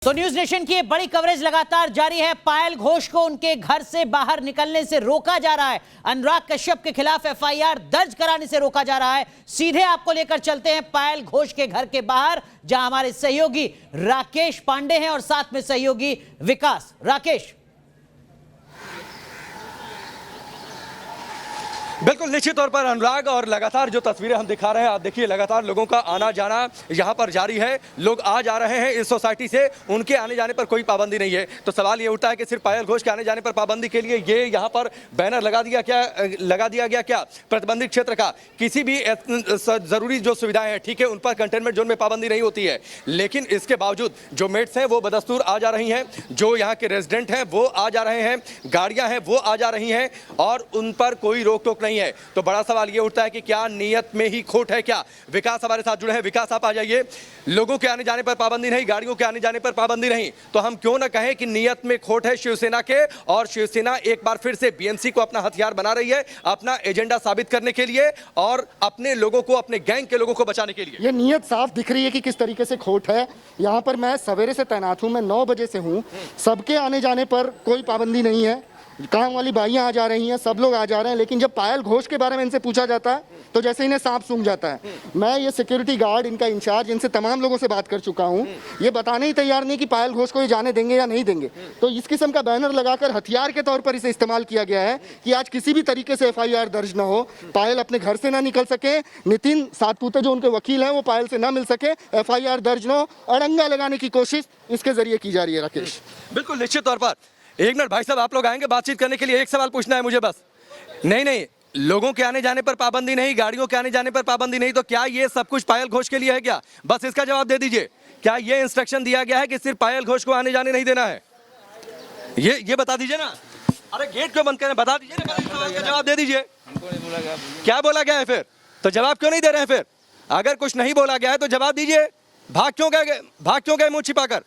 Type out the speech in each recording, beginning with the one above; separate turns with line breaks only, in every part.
तो news nation की बड़ी कवरेज लगातार जारी है। पायल घोष को उनके घर से बाहर निकलने से रोका जा रहा है। अनुराग कश्यप के खिलाफ एफआईआर दर्ज कराने से रोका जा रहा है। सीधे आपको लेकर चलते हैं पायल घोष के घर के बाहर, जहां हमारे सहयोगी राकेश पांडे हैं और साथ में सहयोगी विकास। राकेश,
बिल्कुल निश्चित तौर पर अनुराग, और लगातार जो तस्वीरें हम दिखा रहे हैं, आप देखिए लगातार लोगों का आना जाना यहाँ पर जारी है। लोग आ जा रहे हैं इस सोसाइटी से, उनके आने जाने पर कोई पाबंदी नहीं है। तो सवाल ये उठता है कि सिर्फ पायल घोष के आने जाने पर पाबंदी के लिए ये यहाँ पर बैनर लगा दिया गया क्या प्रतिबंधित क्षेत्र का? किसी भी ज़रूरी जो सुविधाएं हैं, ठीक है, उन पर कंटेनमेंट जोन में पाबंदी नहीं होती है, लेकिन इसके बावजूद जो मेट्स हैं वो बदस्तूर आ जा रही हैं, जो यहाँ के रेजिडेंट हैं वो आ जा रहे हैं, गाड़ियाँ हैं वो आ जा रही हैं और उन पर कोई रोक टोक नहीं है। तो बड़ा सवाल ये उठता है कि क्या नियत में ही खोट है क्या? विकास हमारे साथ जुड़े हैं। विकास, आप आ जाइए। लोगों के आने जाने पर पाबंदी नहीं, गाड़ियों के आने जाने पर पाबंदी नहीं, तो हम क्यों ना कहें कि नियत में खोट है शिवसेना के, और शिवसेना एक बार फिर से बीएमसी को अपना हथियार बना रही है, अपना एजेंडा साबित करने के लिए और अपने लोगों को, अपने गैंग के लोगों को बचाने के लिए।
ये नियत साफ दिख रही है कि किस तरीके से खोट है। यहाँ पर मैं सवेरे से तैनात हूँ, मैं 9 बजे से हूँ। सबके आने जाने पर कोई पाबंदी नहीं है। काम वाली भाइयाँ आ जा रही हैं, सब लोग आ जा रहे हैं, लेकिन जब पायल घोष के बारे में इनसे पूछा जाता है तो जैसे इन्हें सांप सूंघ जाता है। मैं ये सिक्योरिटी गार्ड, इनका इंचार्ज, इनसे तमाम लोगों से बात कर चुका हूँ। ये बताने ही तैयार नहीं कि पायल घोष को ये जाने देंगे या नहीं देंगे। तो इस किस्म का बैनर लगाकर हथियार के तौर पर इसे इस्तेमाल किया गया है कि आज किसी भी तरीके से एफआईआर दर्ज न हो, पायल अपने घर से ना निकल सके, नितिन सातपुते जो उनके वकील हैं वो पायल से ना मिल सके, एफआईआर दर्ज न हो, अड़ंगा लगाने की कोशिश इसके जरिए की जा रही है। राकेश,
बिल्कुल निश्चित तौर पर। एक मिनट भाई साहब, आप लोग आएंगे बातचीत करने के लिए? एक सवाल पूछना है मुझे बस। नहीं, लोगों के आने जाने पर पाबंदी नहीं, गाड़ियों के आने जाने पर पाबंदी नहीं, तो क्या ये सब कुछ पायल घोष के लिए है क्या? बस इसका जवाब दे दीजिए। क्या ये इंस्ट्रक्शन दिया गया है कि सिर्फ पायल घोष को आने जाने नहीं देना है? ये बता दीजिए ना। अरे गेट क्यों बंद करें, बता दीजिए ना, सवाल का जवाब दे दीजिए। क्या बोला गया है फिर? तो जवाब क्यों नहीं दे रहे हैं फिर? अगर कुछ नहीं बोला गया है तो जवाब दीजिए। भाग क्यों गए मुंह छिपाकर?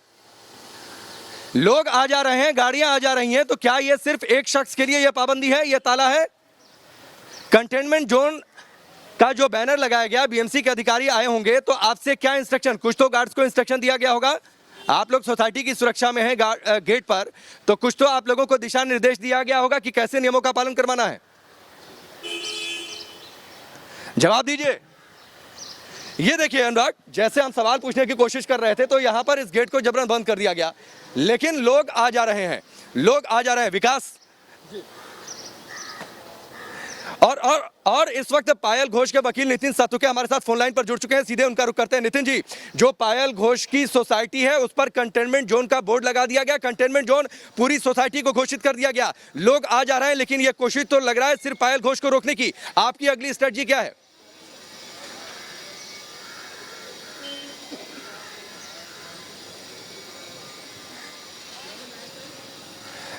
लोग आ जा रहे हैं, गाड़ियां आ जा रही हैं, तो क्या ये सिर्फ एक शख्स के लिए ये पाबंदी है, ये ताला है? कंटेनमेंट जोन का जो बैनर लगाया गया, बीएमसी के अधिकारी आए होंगे, तो आपसे क्या इंस्ट्रक्शन, कुछ तो गार्ड्स को इंस्ट्रक्शन दिया गया होगा। आप लोग सोसाइटी की सुरक्षा में हैं गेट पर, तो कुछ तो आप लोगों को दिशा निर्देश दिया गया होगा कि कैसे नियमों का पालन करवाना है। जवाब दीजिए। ये देखिए अनुराग, जैसे हम सवाल पूछने की कोशिश कर रहे थे तो यहां पर इस गेट को जबरन बंद कर दिया गया, लेकिन लोग आ जा रहे हैं। विकास, और इस वक्त पायल घोष के वकील नितिन सातपुते हमारे साथ फोन लाइन पर जुड़ चुके हैं। सीधे उनका रुख करते हैं। नितिन जी, जो पायल घोष की सोसाइटी है उस पर कंटेनमेंट जोन का बोर्ड लगा दिया गया, कंटेनमेंट जोन पूरी सोसाइटी को घोषित कर दिया गया, लोग आ जा रहे हैं, लेकिन यह कोशिश तो लग रहा है सिर्फ पायल घोष को रोकने की। आपकी अगली स्ट्रेटजी क्या है?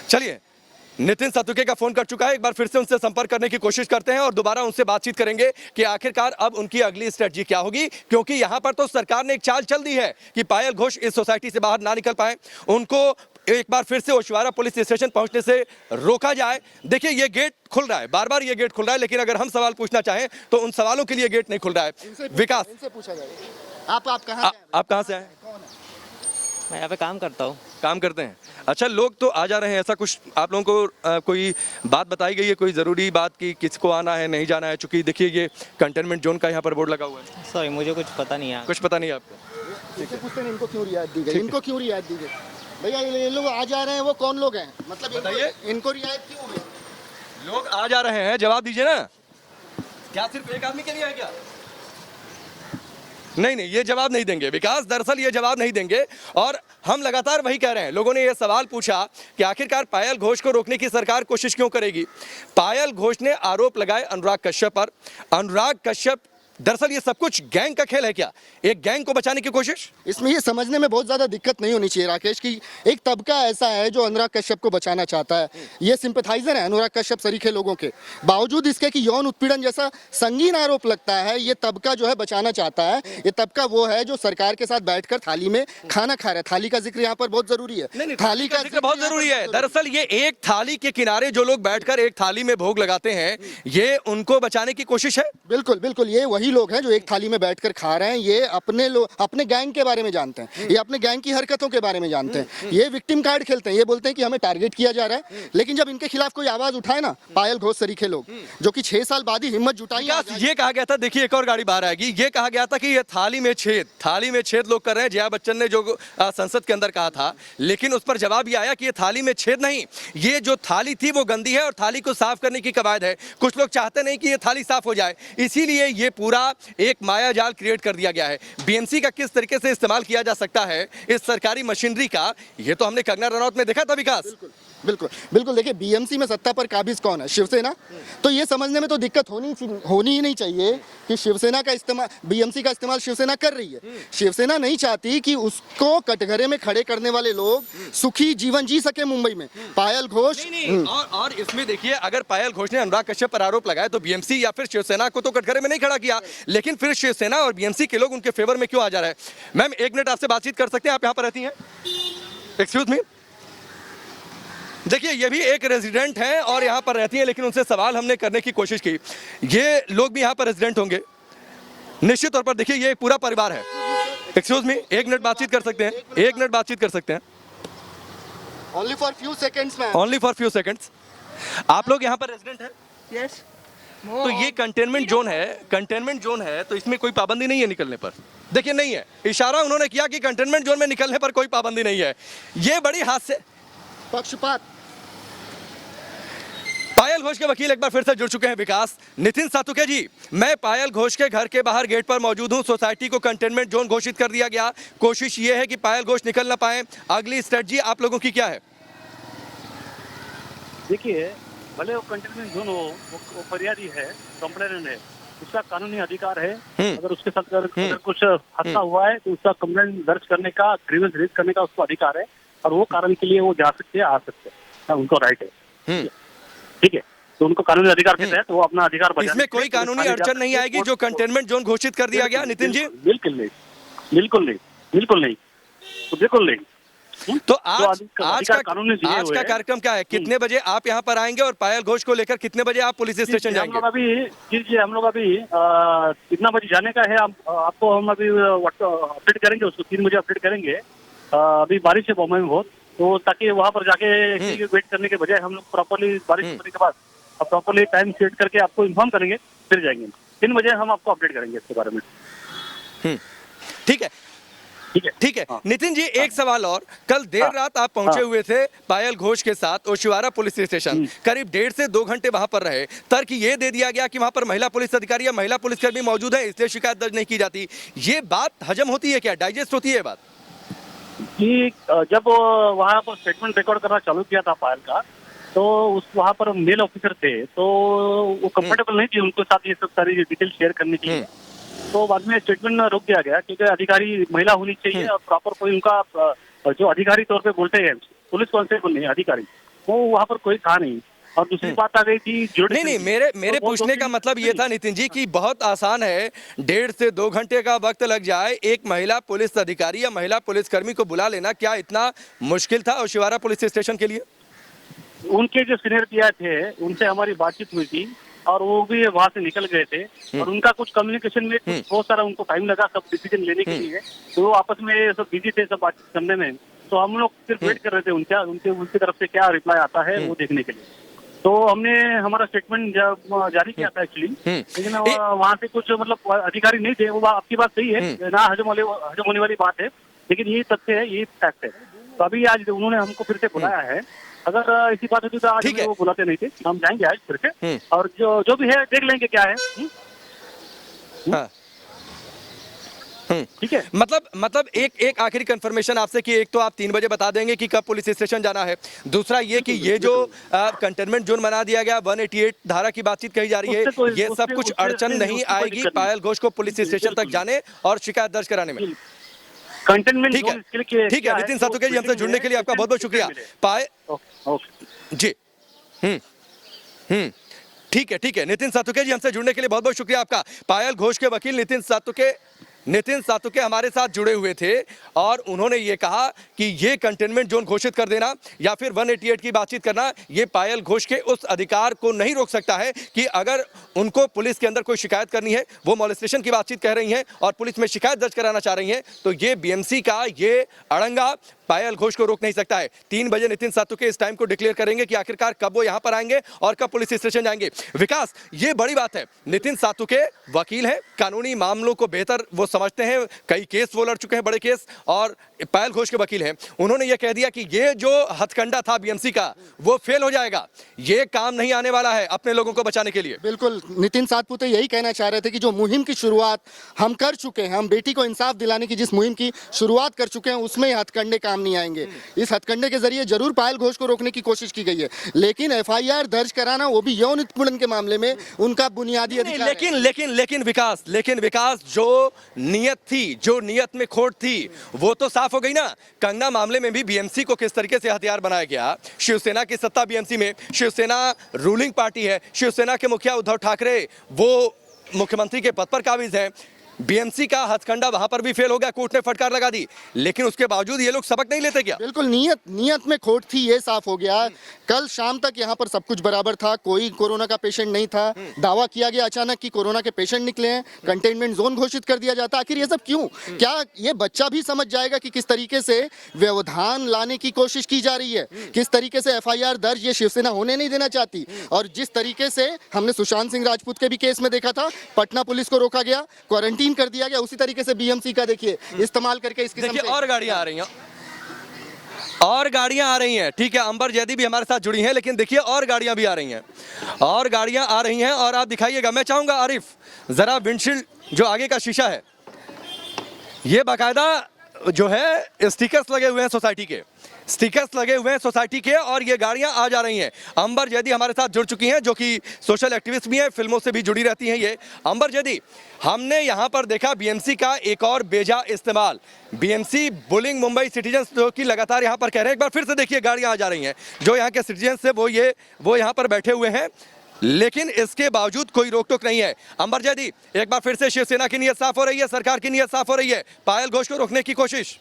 चलिए, नितिन सातपुते का फोन कर चुका है, एक बार फिर से उनसे संपर्क करने की कोशिश करते हैं और दोबारा उनसे बातचीत करेंगे कि आखिरकार अब उनकी अगली स्ट्रेटजी क्या होगी, क्योंकि यहां पर तो सरकार ने एक चाल चल दी है कि पायल घोष इस सोसाइटी से बाहर ना निकल पाए, उनको एक बार फिर से ओशिवारा पुलिस स्टेशन पहुंचने से रोका जाए। देखिए, ये गेट खुल रहा है, बार बार ये गेट खुल रहा है, लेकिन अगर हम सवाल पूछना चाहें तो उन सवालों के लिए गेट नहीं खुल रहा है। विकास,
आप कहाँ से आए?
मैं यहाँ पे काम करता हूँ।
काम करते हैं? अच्छा, लोग तो आ जा रहे हैं, ऐसा कुछ आप लोगों को कोई बात बताई गई है, कोई ज़रूरी बात कि किसको आना है नहीं जाना है? चूंकि देखिए ये कंटेनमेंट जोन का यहाँ पर बोर्ड लगा हुआ है।
सॉरी, मुझे कुछ पता नहीं है।
कुछ पता नहीं है आपको?
इनको क्यों रियायत दी गई? इनको क्यों रियायत दी गई? भैया ये लोग आ जा रहे हैं, वो कौन लोग हैं? मतलब
बताइए,
इनको रियायत क्यों हुई?
लोग आ जा रहे हैं, जवाब दीजिए ना। क्या सिर्फ एक आदमी के लिए है क्या? नहीं, ये जवाब नहीं देंगे विकास, दरअसल ये जवाब नहीं देंगे, और हम लगातार वही कह रहे हैं। लोगों ने ये सवाल पूछा कि आखिरकार पायल घोष को रोकने की सरकार कोशिश क्यों करेगी। पायल घोष ने आरोप लगाए अनुराग कश्यप पर। अनुराग कश्यप, दरअसल ये सब कुछ गैंग का खेल है क्या? एक गैंग को बचाने की कोशिश?
इसमें ये समझने में बहुत ज़्यादा दिक्कत नहीं होनी चाहिए राकेश, कि एक तबका ऐसा है जो अनुराग कश्यप को बचाना चाहता है। ये सिंपैथाइजर है अनुराग कश्यप सरीखे लोगों के, बावजूद इसके कि यौन उत्पीड़न जैसा संगीन आरोप लगता है, ये तबका जो है बचाना चाहता है। ये तबका वो है जो सरकार के साथ बैठकर थाली में खाना खा रहा है। थाली का जिक्र यहाँ पर बहुत जरूरी है।
थाली का जिक्र बहुत जरूरी है। दरअसल ये एक थाली के किनारे जो लोग बैठकर एक थाली में भोग लगाते हैं, ये उनको बचाने की कोशिश है।
बिल्कुल, ये वही वही लोग हैं जो एक थाली में बैठकर खा रहे हैं। ये अपने गैंग के बारे में जानते हैं, ये अपने गैंग की हरकतों के बारे में जानते हैं, ये विक्टिम कार्ड खेलते हैं, ये बोलते हैं कि हमें टारगेट किया जा रहा है। लेकिन जब इनके खिलाफ कोई आवाज उठाए ना, पायल घोष सरीखे लोग जो कि 6 साल बाद ही हिम्मत जुटाई,
ये कहा गया था, देखिए एक और गाड़ी बाहर आएगी, ये कहा गया था कि ये थाली में छेद लोग कर रहे हैं। जया बच्चन ने जो संसद के अंदर कहा था, लेकिन उस पर जवाब ये आया कि ये थाली में छेद नहीं, ये जो थाली थी वो गंदी है और थाली को साफ करने की कवायद है। कुछ लोग चाहते नहीं कि ये थाली साफ हो जाए, इसीलिए ये पूरा एक माया जाल क्रिएट कर दिया गया है। बीएमसी का किस तरीके से इस्तेमाल किया जा सकता है इस सरकारी मशीनरी का, ये तो हमने कंगना रनौत में देखा था विकास।
बिल्कुल बिल्कुल। देखिए बीएमसी में सत्ता पर काबिज कौन है? शिवसेना। तो ये समझने में तो दिक्कत होनी ही नहीं चाहिए कि शिवसेना का इस्तेमाल, बीएमसी का इस्तेमाल शिवसेना कर रही है। शिवसेना नहीं चाहती कि उसको कटघरे में खड़े करने वाले लोग सुखी जीवन जी सके मुंबई में। पायल घोष
और इसमें देखिए, अगर पायल घोष ने अनुराग कश्यप पर आरोप लगाया तो बीएमसी या फिर शिवसेना को तो कटघरे में नहीं खड़ा किया, लेकिन फिर शिवसेना और बीएमसी के लोग उनके फेवर में क्यों आ जा रहे हैं? मैम, 1 मिनट आपसे बातचीत कर सकते हैं? आप यहाँ पर रहती हैं? Excuse me. देखिए, ये भी एक रेजिडेंट हैं और यहाँ पर रहती हैं, लेकिन उनसे सवाल हमने करने की कोशिश की। ये लोग भी यहाँ पर रेजिडेंट होंगे निश्चित तौर पर। देखिए, ये एक पूरा परिवार है। एक्सक्यूज मी, 1 मिनट बातचीत कर सकते हैं? 1 मिनट बातचीत कर सकते हैं?
Only for few seconds ma'am.
Only for few seconds. आप लोग यहाँ पर रेजिडेंट हैं?
यस।
तो ये कंटेनमेंट जोन है, तो इसमें कोई पाबंदी नहीं है निकलने पर? देखिए, नहीं है। इशारा उन्होंने किया कि कंटेनमेंट जोन में निकलने पर कोई पाबंदी नहीं है। ये बड़ी हादसे
पक्षपात।
पायल घोष के वकील एक बार फिर से जुड़ चुके हैं विकास। नितिन सातुके जी, मैं पायल घोष के घर के बाहर गेट पर मौजूद हूं। सोसाइटी को कंटेनमेंट जोन घोषित कर दिया गया। कोशिश ये है कि पायल घोष निकल ना पाए। अगली स्ट्रेटजी आप लोगों की क्या है?
देखिए, भले वो कंटेनमेंट जोन हो, वो फरियादी है, कंप्लेनेंट है, उसका कानूनी अधिकार है। अगर उसके साथ अगर कुछ हादसा हुआ है तो उसका कंप्लेंट दर्ज करने का, ग्रीवेंस रेज करने का उसको अधिकार है, और वो कारण के लिए वो जा सकते हैं, आ सकते हैं, उनको राइट है। ठीक है, तो उनको कानूनी अधिकार के तहत वो अपना अधिकार बजाने
इसमें कोई कानूनी अड़चन नहीं आएगी जो कंटेनमेंट जोन घोषित कर दिया गया? नितिन जी,
बिल्कुल नहीं, बिल्कुल नहीं, बिल्कुल नहीं, तो बिल्कुल नहीं।
तो आज का
कानूनी
कार्यक्रम क्या है? कितने बजे आप यहाँ पर आएंगे और पायल घोष को लेकर कितने बजे आप पुलिस स्टेशन जाएंगे?
हम लोग अभी कितना बजे जाने का है आपको हम अभी अपडेट करेंगे, उसको 3 बजे अपडेट करेंगे। अभी बारिश है बॉम्बे में बहुत, तो ताकि वहाँ पर जाके वेट करने के बजाय हम लोग प्रॉपरली बारिश होने के बाद प्रॉपरली टाइम सेट करके आपको इन्फॉर्म करेंगे, फिर जाएंगे। 3 बजे हम आपको अपडेट करेंगे इसके बारे में।
ठीक है, ठीक है। नितिन जी, एक सवाल और। कल देर रात आप पहुंचे हुए थे पायल घोष के साथ ओशिवारा पुलिस स्टेशन, करीब 1.5 से 2 घंटे वहां पर रहे। तर्क ये दे दिया गया कि वहां पर महिला पुलिस अधिकारी या महिला पुलिसकर्मी मौजूद है, इसलिए शिकायत दर्ज नहीं की जाती। ये बात हजम होती है क्या? डाइजेस्ट होती है बात?
कि जब वहाँ पर स्टेटमेंट रिकॉर्ड करना चालू किया था पायल का, तो उस वहाँ पर मेल ऑफिसर थे, तो वो कंफर्टेबल नहीं थी उनके साथ ये सब सारी डिटेल शेयर करने के लिए। तो बाद में स्टेटमेंट रोक दिया गया, क्योंकि अधिकारी महिला होनी चाहिए और प्रॉपर कोई उनका जो अधिकारी तौर पे बोलते हैं, पुलिस कांस्टेबल नहीं, अधिकारी, वो वहाँ पर कोई था नहीं। और दूसरी बात आ गई थी
नहीं, मेरे पूछने का मतलब ये था नितिन जी कि बहुत आसान है, 1.5 से 2 घंटे का वक्त लग जाए, एक महिला पुलिस अधिकारी या महिला पुलिसकर्मी को बुला लेना, क्या इतना मुश्किल था ओशिवारा पुलिस स्टेशन के लिए?
उनके जो सीनियर पीआई थे उनसे हमारी बातचीत हुई थी और वो भी वहाँ से निकल गए थे, और उनका कुछ कम्युनिकेशन में कुछ बहुत सारा उनको टाइम लगा सब डिसीजन लेने के लिए, तो वो आपस में सब बिजी थे सब बातचीत करने में। तो हम लोग सिर्फ वेट कर रहे थे उनकी तरफ से क्या रिप्लाई आता है वो देखने के लिए। तो हमने हमारा स्टेटमेंट जारी किया था एक्चुअली, लेकिन वहाँ से कुछ मतलब अधिकारी नहीं थे। वो आपकी बात सही है, ना हजम होने वाली बात है, लेकिन ये तथ्य है, ये फैक्ट है। तो अभी आज उन्होंने हमको फिर से बुलाया है। अगर ऐसी बात होती तो आज वो बुलाते नहीं थे, हम जाएंगे आज फिर से, और जो भी है देख लेंगे क्या है। ठीक है,
मतलब एक आखिरी कंफर्मेशन आपसे कि एक तो आप 3 बजे बता देंगे कि कब पुलिस स्टेशन जाना है, दूसरा ये कि ये जो कंटेनमेंट जोन बना दिया गया 188 धारा की बातचीत कही जा रही है, ये सब कुछ अड़चन नहीं आएगी पायल घोष को पुलिस स्टेशन तक जाने और शिकायत दर्ज कराने में?
कंटेनमेंट
ठीक है। नितिन सातुके जी, हमसे जुड़ने के लिए आपका बहुत बहुत शुक्रिया। जी ठीक है। नितिन सातुके जी, हमसे जुड़ने के लिए बहुत बहुत शुक्रिया आपका। पायल घोष के वकील नितिन सातुके नितिन सातुके हमारे साथ जुड़े हुए थे और उन्होंने ये कहा कि ये कंटेनमेंट जोन घोषित कर देना या फिर 188 की बातचीत करना ये पायल घोष के उस अधिकार को नहीं रोक सकता है कि अगर उनको पुलिस के अंदर कोई शिकायत करनी है, वो मॉलेस्टेशन की बातचीत कह रही हैं और पुलिस में शिकायत दर्ज कराना चाह रही हैं, तो ये बीएमसी का ये अड़ंगा पायल घोष को रोक नहीं सकता है। 3 बजे नितिन सातुके इस टाइम को डिक्लेयर करेंगे कि आखिरकार कब वो यहां पर आएंगे और कब पुलिस स्टेशन जाएंगे। विकास, ये बड़ी बात है, नितिन सातुके वकील हैं, कानूनी मामलों को बेहतर वो समझते हैं, कई केस वो लड़ चुके हैं, बड़े केस, और पायल घोष के वकील हैं। उन्होंने ये कह दिया कि ये जो हथकंडा था बीएमसी का वो फेल हो जाएगा, ये काम नहीं आने वाला है अपने लोगों को बचाने के लिए।
बिल्कुल, नितिन सातपुते यही कहना चाह रहे थे कि जो मुहिम की शुरुआत हम कर चुके हैं, हम बेटी को इंसाफ दिलाने की जिस मुहिम की शुरुआत कर चुके हैं, उसमें हथकंडे काम नहीं आएंगे। इस हथकंडे के जरिए जरूर पायल घोष को रोकने की कोशिश की गई है, लेकिन एफआईआर दर्ज कराना, वो भी यौन उत्पीड़न के मामले में, उनका बुनियादी अधिकार है।
लेकिन विकास जो नियत थी, जो नियत में खोट थी, वो तो साफ हो गई ना। कंगना मामले में भी बीएमसी को किस तरीके से हथियार बनाया गया। शिवसेना की सत्ता बीएमसी में, शिवसेना रूलिंग पार्टी है, शिवसेना के मुखिया उद्धव ठाकरे वो मुख्यमंत्री के पद पर काबिज हैं। बीएमसी का हथकंडा वहां पर भी फेल हो गया, कोर्ट ने फटकार लगा दी, लेकिन उसके बावजूद ये लोग सबक नहीं लेते क्या?
बिल्कुल, नियत में खोट थी, ये साफ हो गया। कल शाम तक यहाँ पर सब कुछ बराबर था, कोई कोरोना का पेशेंट नहीं था। दावा किया गया अचानक कि कोरोना के पेशेंट निकले हैं, कंटेनमेंट जोन घोषित कर दिया जाता। आखिर ये सब क्यों? क्या ये बच्चा भी समझ जाएगा कि किस तरीके से व्यवधान लाने की कोशिश की जा रही है, किस तरीके से एफआईआर दर्ज ये शिवसेना होने नहीं देना चाहती। और जिस तरीके से हमने सुशांत सिंह राजपूत के भी केस में देखा था, पटना पुलिस को रोका गया, क्वारंटीन कर दिया गया, उसी तरीके से बीएमसी का देखिए इस्तेमाल करके इस किस्म से
और गाड़ियां आ रही हैं, ठीक है। अंबर जैदी भी हमारे साथ जुड़ी हैं, लेकिन देखिए और गाड़ियां भी आ रही हैं, और आप दिखाइएगा। मैं चाहूंगा आरिफ, जरा विंडशील्ड जो आगे का शीशा है, ये बाकायदा जो है स्टिकर्स लगे हुए हैं सोसाइटी के, और ये गाड़ियां आ जा रही हैं। अंबर जैदी हमारे साथ जुड़ चुकी हैं, जो कि सोशल एक्टिविस्ट भी हैं, फिल्मों से भी जुड़ी रहती हैं। ये अंबर जैदी, हमने यहां पर देखा बीएमसी का एक और बेजा इस्तेमाल। बीएमसी बुलिंग मुंबई सिटीजन्स, जो कि लगातार यहां पर कह रहे हैं। एक बार फिर से देखिए, गाड़ियां आ जा रही हैं, जो यहाँ के सिटीजन्स है वो यहां पर बैठे हुए हैं, लेकिन इसके बावजूद कोई रोक टोक नहीं है। अंबर जैदी, एक बार फिर से शिवसेना की नीयत साफ हो रही है, सरकार की नीयत साफ हो रही है, पायल घोष को रोकने की कोशिश।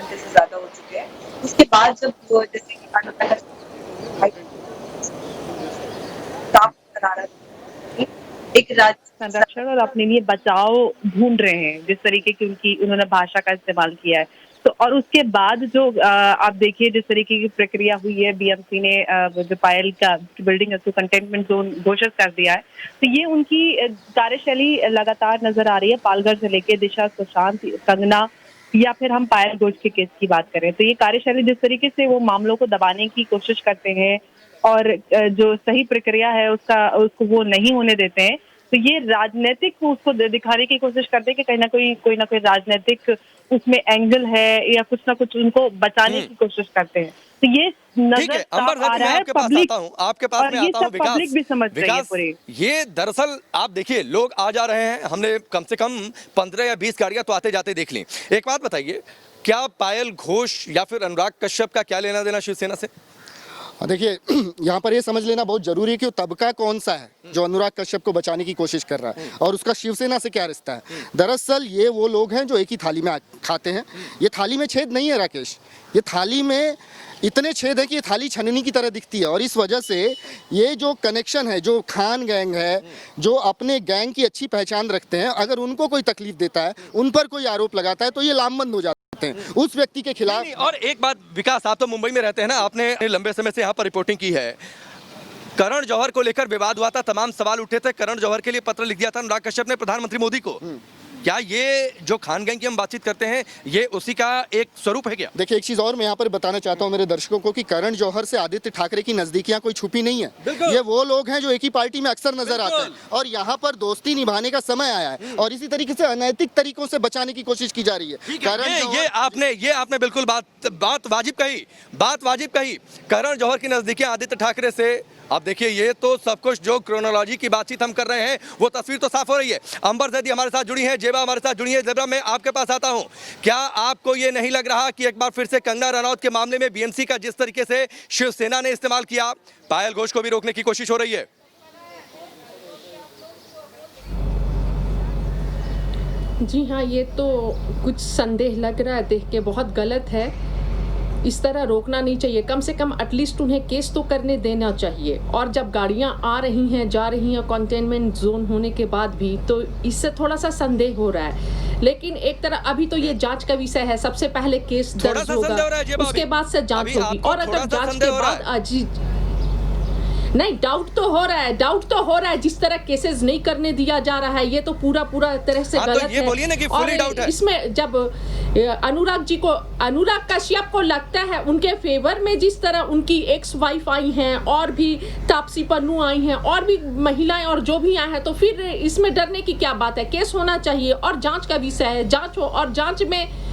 से ज्यादा हो चुके हैं। उसके बाद जब जैसे कि एक राज्य
संरक्षण और अपने लिए बचाव ढूंढ रहे हैं, जिस तरीके की उन्होंने भाषा का इस्तेमाल किया है। तो और उसके बाद जो आप देखिए जिस तरीके की प्रक्रिया हुई है, बीएमसी ने जो पायल का बिल्डिंग है उसको कंटेनमेंट जोन घोषित कर दिया है, तो ये उनकी कार्यशैली लगातार नजर आ रही है। पालघर से लेके दिशा, सुशांत, कंगना, या फिर हम पायल घोष के केस की बात करें, तो ये कार्यशैली जिस तरीके से वो मामलों को दबाने की कोशिश करते हैं और जो सही प्रक्रिया है उसको वो नहीं होने देते हैं, तो ये राजनीतिक उसको दिखाने की कोशिश करते हैं कि कहीं ना कोई ना कोई राजनीतिक उसमें एंगल है, या कुछ ना कुछ उनको बचाने की कोशिश करते हैं। तो ये नजर आ रहा है पब्लिक,
आपके पास में आता हूं विकास,
पब्लिक भी समझ रही है पूरी।
ये दरअसल आप देखिए, लोग आ जा रहे हैं, हमने कम से कम 15 या 20 गाड़ियां तो आते जाते देख ली। एक बात बताइए, क्या पायल घोष या फिर अनुराग कश्यप का क्या लेना देना शिवसेना से?
देखिए, यहाँ पर ये समझ लेना बहुत जरूरी है कि वो तबका कौन सा है जो अनुराग कश्यप को बचाने की कोशिश कर रहा है, और उसका शिवसेना से क्या रिश्ता है। दरअसल ये वो लोग हैं जो एक ही थाली में खाते हैं। ये थाली में छेद नहीं है राकेश, ये थाली में इतने छेद है कि ये थाली छननी की तरह दिखती है। और इस वजह से ये जो कनेक्शन है, जो खान गैंग है, जो अपने गैंग की अच्छी पहचान रखते हैं, अगर उनको कोई तकलीफ देता है, उन पर कोई आरोप लगाता है, तो ये लामबंद हो जाते हैं उस व्यक्ति के खिलाफ।
और एक बात विकास, आप तो मुंबई में रहते हैं ना, आपने लंबे समय से यहाँ पर रिपोर्टिंग की है। करण जौहर को लेकर विवाद हुआ था, तमाम सवाल उठे थे, करण जौहर के लिए पत्र लिख दिया था अनुराग कश्यप ने प्रधानमंत्री मोदी को। क्या ये जो खान गैंग की हम बातचीत करते हैं, ये उसी का एक स्वरूप है क्या?
देखिए, एक चीज और मैं यहाँ पर बताना चाहता हूँ मेरे दर्शकों को कि करण जौहर से आदित्य ठाकरे की नजदीकियां कोई छुपी नहीं है। ये वो लोग हैं जो एक ही पार्टी में अक्सर नजर आते हैं, और यहाँ पर दोस्ती निभाने का समय आया है, और इसी तरीके से अनैतिक तरीकों से बचाने की कोशिश की जा रही है।
ये आपने बिल्कुल बात वाजिब कही। करण जौहर की नजदीकियां आदित्य ठाकरे से, अब देखिए, ये तो सब कुछ जो क्रोनोलॉजी की बातचीत हम कर रहे हैं, वो तस्वीर तो साफ हो रही है। अंबर जैदी हमारे साथ जुड़ी है, जेबा हमारे साथ जुड़ी है। जेबा, मैं आपके पास आता हूं, क्या आपको ये नहीं लग रहा कि एक बार फिर से कंगना रनौत के मामले में बीएमसी का जिस तरीके से शिवसेना ने इस्तेमाल किया, पायल घोष को भी रोकने की कोशिश हो रही है?
जी हाँ, ये तो कुछ संदेह लग रहा है देख के, बहुत गलत है। इस तरह रोकना नहीं चाहिए, कम से कम एटलीस्ट उन्हें केस तो करने देना चाहिए। और जब गाड़ियां आ रही हैं जा रही हैं कंटेनमेंट जोन होने के बाद भी, तो इससे थोड़ा सा संदेह हो रहा है। लेकिन एक तरह अभी तो ये जांच का विषय है, सबसे पहले केस दर्ज होगा, उसके बाद से जांच होगी। और अगर जांच के बाद नहीं, डाउट तो हो रहा है जिस तरह केसेस नहीं करने दिया जा रहा है, ये तो पूरा तरह से गलत
तो ये बोलिए ना कि फुली डाउट है।
इसमें जब अनुराग कश्यप को लगता है उनके फेवर में, जिस तरह उनकी एक्स वाइफ आई हैं और भी तापसी पन्नू आई हैं और भी महिलाएं और जो भी आए हैं, तो फिर इसमें डरने की क्या बात है। केस होना चाहिए और जांच का विषय है, जांच हो, और जांच में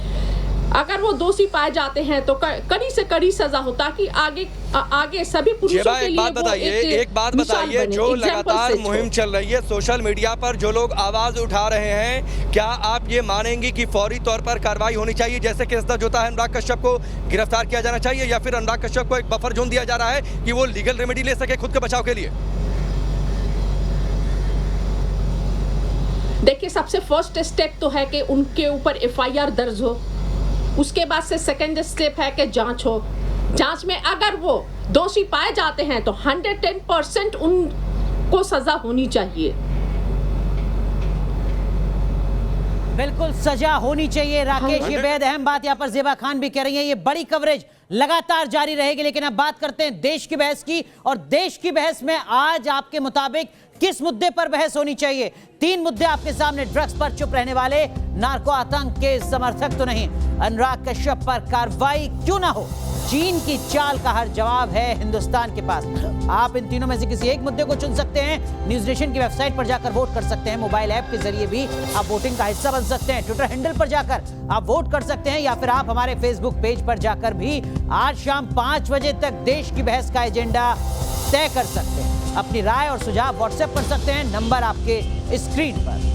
अगर वो दोषी पाए जाते हैं तो कड़ी से कड़ी सजा हो, ताकि आगे सभी पुरुषों के लिए
एक बात बताइए, जो लगातार मुहिम चल रही है सोशल मीडिया पर, जो लोग आवाज उठा रहे हैं, क्या आप ये मानेंगी कि फौरी तौर पर कार्रवाई होनी चाहिए, जैसे केस दर्ज होता है अनुराग कश्यप को गिरफ्तार किया जाना चाहिए, या फिर अनुराग कश्यप को एक बफर जोन दिया जा रहा है कि वो लीगल रेमेडी ले सके खुद के बचाव के लिए?
देखिए, सबसे फर्स्ट स्टेप तो है कि उनके ऊपर एफआईआर दर्ज हो, उसके बाद से सेकंड स्टेप है कि जांच हो। जांच में अगर वो दोषी पाए जाते हैं तो 110% उनको सजा होनी चाहिए।
बिल्कुल सजा होनी चाहिए राकेश, ये बेहद अहम बात यहाँ पर ज़ेबा खान भी कह रही है। ये बड़ी कवरेज लगातार जारी रहेगी, लेकिन अब बात करते हैं देश की बहस की। और देश की बहस में आज आपके मुताबिक किस मुद्दे पर बहस होनी चाहिए? 3 मुद्दे आपके सामने। ड्रग्स पर चुप रहने वाले नार्को आतंक के समर्थक तो नहीं, अनुराग कश्यप पर कार्रवाई क्यों ना हो, चीन की चाल का हर जवाब है हिंदुस्तान के पास। आप इन तीनों में से किसी एक मुद्दे को चुन सकते हैं। न्यूज नेशन की वेबसाइट पर जाकर वोट कर सकते हैं, मोबाइल ऐप के जरिए भी आप वोटिंग का हिस्सा बन सकते हैं, ट्विटर हैंडल पर जाकर आप वोट कर सकते हैं, या फिर आप हमारे फेसबुक पेज पर जाकर भी आज शाम 5 बजे तक देश की बहस का एजेंडा तय कर सकते हैं। अपनी राय और सुझाव व्हाट्सएप कर सकते हैं, नंबर आपके स्क्रीन पर।